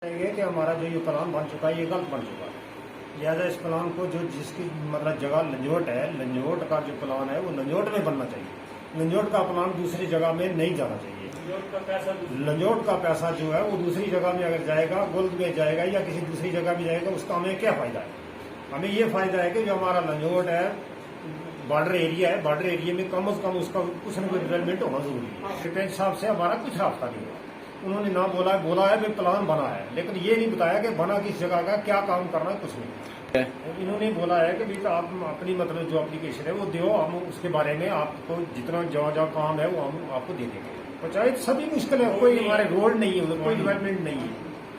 ये कि हमारा जो ये प्लान बन चुका है ये गलत बन चुका है। लिहाजा इस प्लान को जो जिसकी मतलब जगह लंजोट है, लंजोट का जो प्लान है वो लंजोट में बनना चाहिए। लंजोट का प्लान दूसरी जगह में नहीं जाना चाहिए। लंजोट का पैसा जो है वो दूसरी जगह में अगर जाएगा, गुल्द में जाएगा या किसी दूसरी जगह में जाएगा, उसका हमें क्या फायदा है? हमें ये फायदा है कि जो हमारा लंजोट है बॉर्डर एरिया है, बॉर्डर एरिया में कम से कम उसका कुछ न कुछ डेवलपमेंट होना जरूरी है। सरपंच साहब से हमारा कुछ रास्ता नहीं हुआ। उन्होंने ना बोला है भाई प्लान बना है, लेकिन ये नहीं बताया कि बना किस जगह का, क्या काम करना है, कुछ नहीं। इन्होंने बोला है कि भाई आप अपनी मतलब जो एप्लीकेशन है वो दो, हम उसके बारे में आपको जितना जहाँ जहाँ काम है वो हम आपको दे देंगे। पंचायत सभी मुश्किल है, कोई हमारे रोड नहीं है, कोई डेवलपमेंट नहीं है,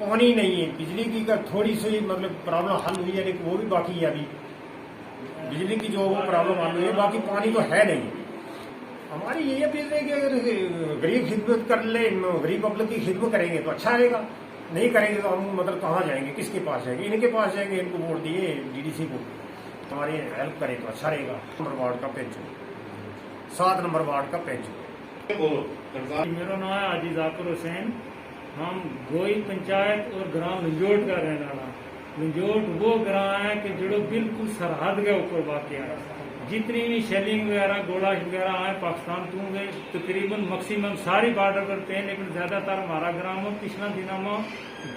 पानी नहीं है, बिजली की का थोड़ी सी मतलब प्रॉब्लम हल हुई है, लेकिन वो भी बाकी है। अभी बिजली की जो वो प्रॉब्लम हल हुई है, बाकी पानी तो है नहीं। हमारी ये अपील है कि अगर गरीब खिदमत कर ले, गरीब पब्लिक की खिदमत करेंगे तो अच्छा रहेगा, नहीं करेंगे तो हम मतलब कहाँ जाएंगे, किसके पास जाएंगे? इनके पास जाएंगे, इनको वोट दिए डीडीसी को, हमारी हेल्प करें तो अच्छा रहेगा। नंबर वार्ड का पेंशन, 7 नंबर वार्ड का पेंशन। मेरा नाम है हाजी जाकिर हुसैन। हम गोई पंचायत और ग्राम लंजोट का रहने वाला। लंजोट वो ग्राम है कि जो बिल्कुल सरहद के ऊपर वाक़ है। जितनी भी शेलिंग वगैरह गोला वगैरह आए पाकिस्तान तू गए तकरीबन मैक्सिमम सारी बॉर्डर करते हैं, लेकिन ज्यादातर हमारा ग्राम पिछला दिनों में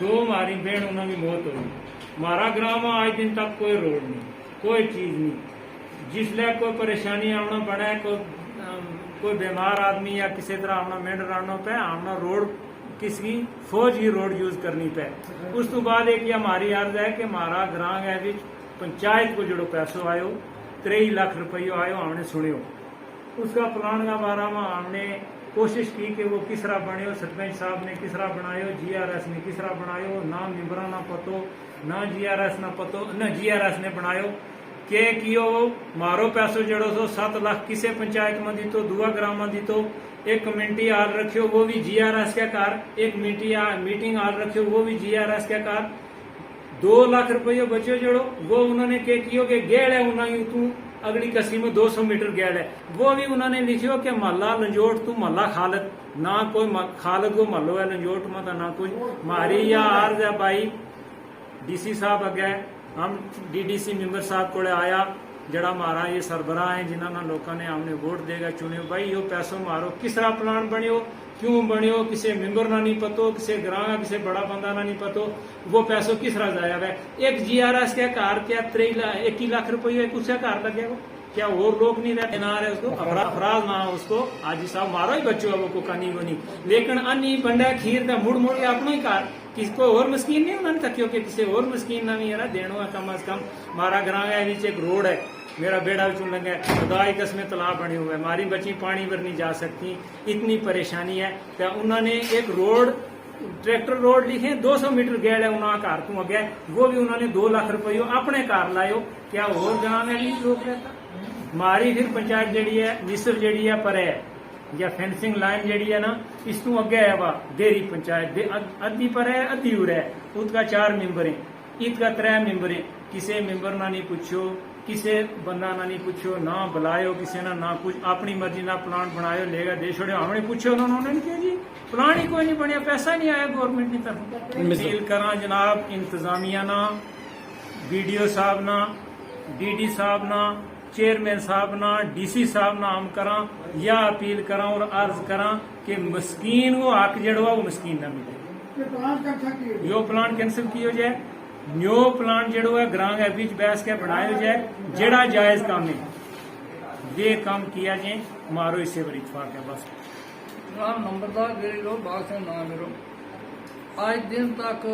2 हमारी बहन उन्होंने की मौत हुई। हमारा ग्राम आज दिन तक कोई रोड नहीं, कोई चीज नहीं। जिसले कोई परेशानी आना पड़ा है, कोई बीमार आदमी या किसी तरह आना मेंढर आना पे आना रोड किसी फौज की रोड यूज करनी पे। उस तो बाद एक हमारी अर्ज है कि हमारा ग्राम है पंचायत को जो पैसों आयो 23 लाख रुपये आयो, हमने सुनियो उसका प्लान का बारे में हमने कोशिश की कि वो किस तरह बनो, सरपंच साहब ने किस तरह बनायो, GRS ने किस तरह बनायो, ना मेम्बरा ना पतो, ना GRS ना पतो, ना GRS ने बनायो के कियो मारो पैसो जड़ो सो 7 लाख किसे पंचायत में दी तो दुआ ग्राम में दी तो एक कमेटी आल रखियो वो भी GRS के कार, एक मीटिंग आल रखियो वो भी GRS के कार। 2 लाख रुपये बचे जड़ो वो उन्होंने क्या कियो कि गेड़ है उन्होंने तू अगली कसी में 200 मीटर गेड़ है, वो भी उन्होंने लिखियो कि महला लंजोट तू महला खालद, ना कोई खालद को महलो है लंजोट में, ना कोई मारी या आर्ज है भाई। DC साहब अगे हम DDC मेंबर साहब को आया जड़ा मारा ये सरबराह है जिन्होंने लोगों ने हमने वोट देगा चुनियो भाई यो पैसों मारो किस तरह प्लान बनियो, क्यों बनियो, किसी मेंबर ना नहीं पतो, किसी ग्राम किसी बड़ा बंदा ना नहीं पतो, वो पैसों किस तरह जाया है। एक GRS के कार क्या 21 लाख रुपये कुछ कार लगेगा क्या? और लोग नहीं रहते ना रहे उसको अफराज ना उसको हाजी साहब मारो ही बच्चों है वो को कनी बनी, लेकिन अन्नी बंडा खीर का मुड़ मुड़ के अपना ही कार किसको और मस्कीन नहीं उन्होंने तकियो कि किसी और मस्कीन ना नहीं है देनो है कम से कम। हमारा ग्राम है नीचे एक रोड है, मेरा बेड़ा चुन लगे खुदाई कसमें तालाब बने हुए, हमारी बच्ची पानी पर नहीं जा सकती, इतनी परेशानी है। तो उन्होंने एक रोड ट्रैक्टर रोड लिखे 200 मीटर गेड़ है उन्होंने कार तू अगे, वो भी उन्होंने 2 लाख रुपये अपने कार लायो। क्या और गांव में नहीं रोक रहता? हमारी फिर पंचायत जड़ी है निसर जड़ी है पर है या फेंसिंग लाइन जड़ी है ना इस तू अगे है वह देरी पंचायत अद्धी पर है अद्धी उर है, उसका 4 मेंबर है, ईद का 3 मेंबर है। किसी मेंबर ना नहीं पूछो, किसी बंदा ना नहीं पूछो, ना बुलायो किसी ना कुछ, अपनी मर्जी ना प्लान बनायो लेगा दे छोड़ो। हमने पूछो उन्होंने नहीं किया जी, प्लान ही कोई नहीं बनया, पैसा नहीं आया गवर्नमेंट की तरफ। अपील करा जनाब इंतजामिया ना, BDO साहब ना, DD साहब ना, चेयरमैन साहब ना, DC साहब ना हम करा या अपील करा और अर्ज करा कि मस्कीन वो हक जड़वा वो मस्कीन ना मिले। यो प्लान कैंसिल किया जाए, न्यो प्लान जड़ो है ग्राम है बीच बैस के बनाया जाए, जड़ा जायज काम है ये काम किया जाए, मारो इससे बड़ी इत्तेफाक है बस। नाम नंबरदार गिरी लो बाग से नाम मेरो आज दिन तक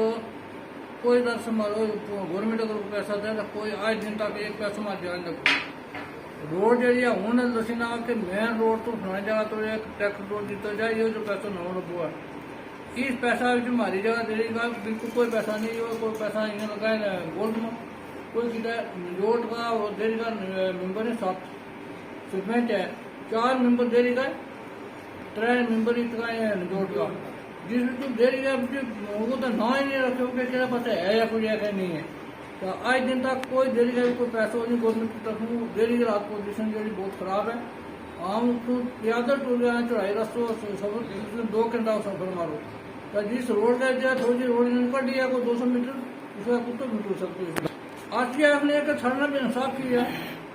कोई दस मारो गवर्नमेंट अगर पैसा दे तो कोई आज दिन तक एक पैसा मार जान लग रोड जी हूं दसी ना कि मेन रोड तो सुना जगह तो एक ट्रैक्टर रोड दिता जाए ये जो पैसा नौ लगा है इस पैसा हमारी जगह देरी का बिल्कुल कोई पैसा नहीं हो, कोई पैसा नहीं लगा है गोल्ड में कोई रोड का और देरी का मेंबर है 7 सरपंच है, 4 मेंबर देरी का 3 मेंबर इतना है रोड का जिसमें तो देरी का वो तो ना ही नहीं रखे क्या पता है या कोई ऐसा नहीं है। तो आज दिन तक कोई देरी का कोई पैसा नहीं गवर्नमेंट की तरफ देरी की रात पोजिशन जी बहुत खराब है। आम तो ज्यादा टूर चढ़ाई रस्तों 2 घंटा सफर मारो तो जिस रोड का जो थोड़ी सी रोड निकल दी है कोई 200 मीटर उसका कुत्ते मिल सकते हैं। आज की आपने एक छड़ना भी इंसाफ किया,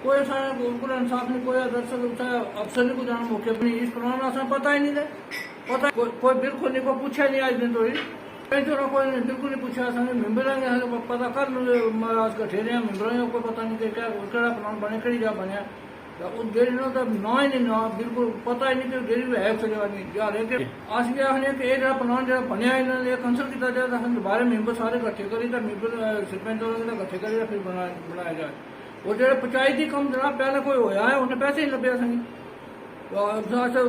कोई सारा बिल्कुल इंसाफ नहीं, कोई अफसर ने को जाना मौके पर इस पुराना असा पता ही नहीं है, पता कोई बिल्कुल नहीं, कोई पूछा नहीं आज दिन तो कोई बिल्कुल नहीं पूछा। असं मेम्बर पता कर महाराज कट्ठे रहे मेम्बर कोई पता नहीं क्या प्लान बने कड़ी जगह बनया उस डेरी ना तो ना ही नहीं ना बिल्कुल पता ही नहीं कि डेरी है खड़े वाली लेकिन अस भी आखने कि यह प्लान जो बनया इन्होंने कैंसल किया जाए तो दोबारा मेम्बर सारे कट्ठे करी तो मेम्बर सरपंच कट्ठे करी फिर बनाया जाए। और जो पंचायती कम जनाब पहले कोई होया है उन्हें पैसे नहीं लगे असें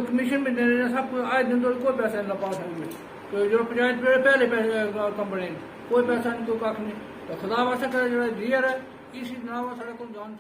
कमीशन भी दे रहे सब कुछ आज दिन तो कोई पैसा नहीं लगा सकते तो जो पंचायत पहले पैसे कम बने कोई पैसा नहीं कोई कख नहीं तो खुदा वास्ते जो डीआर है इसी जनाब साढ़े को जान